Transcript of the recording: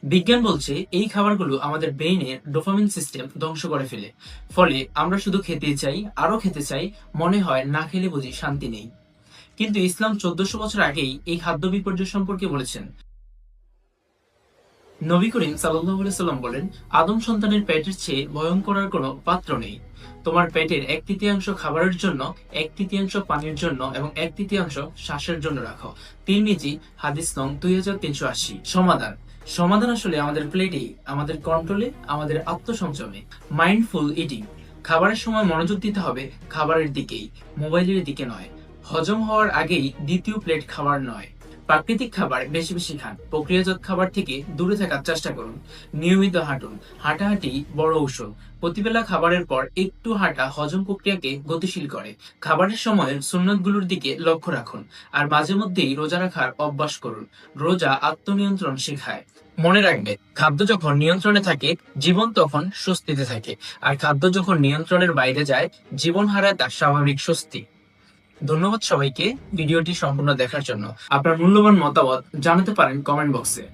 বিজ্ঞান বলছে এই খাবারগুলো আমাদের ব্রেইনের ডোপামিন সিস্টেম ধ্বংস করে ফেলে। ফলে আমরা শুধু খেতে চাই, আরো খেতে চাই, মনে হয় না খেলে বুঝি শান্তি নেই। কিন্তু ইসলাম 1400 বছর আগেই এই খাদ্য বিপর্যয় সম্পর্কে বলেছেন। নবী করিম সাল্লাল্লাহু আলাইহি সাল্লাম বলেন, আদম সন্তানের পেটের চেয়ে ভয়ঙ্কর আর কোনো পাত্র নেই। তোমার পেটের 1/3 খাবারের জন্য, 1/3 পানির জন্য এবং 1/3 শ্বাসের জন্য রাখো। তিরমিজি হাদিস নং 2380। সমাধান সমাধান আসলে আমাদের প্লেটেই, আমাদের কন্ট্রোলে, আমাদের আত্মসংযমে। Mindful eating. খাবারের সময় মনোযোগ দিতে হবে খাবারের দিকেই, মোবাইলের দিকে নয়। হজম হওয়ার আগেই দ্বিতীয় প্লেট খাবার নয়। প্রাকৃতিক খাবার বেশি বেশি খান, প্রক্রিয়াজাত খাবার থেকে দূরে থাকার চেষ্টা করুন। নিয়মিত হাঁটুন, হাঁটাহাঁটি বড় ঔষধ। প্রতিবেলা খাবারের পর একটু হাঁটা হজম প্রক্রিয়াকে গতিশীল করে। খাবারের সময়ের সুন্নতগুলোর দিকে লক্ষ্য রাখুন। আর মাঝে মধ্যেই রোজা রাখার অভ্যাস করুন। রোজা আত্মনিয়ন্ত্রণ শেখায়। মনে রাখবে, খাদ্য যখন নিয়ন্ত্রণে থাকে, জীবন তখন স্বস্তিতে থাকে। আর খাদ্য যখন নিয়ন্ত্রণের বাইরে যায়, জীবন হারায় তার স্বাভাবিক স্বস্তি। ধন্যবাদ সবাইকে ভিডিওটি সম্পূর্ণ দেখার জন্য। আপনার মূল্যবান মতামত জানাতে পারেন কমেন্ট বক্সে।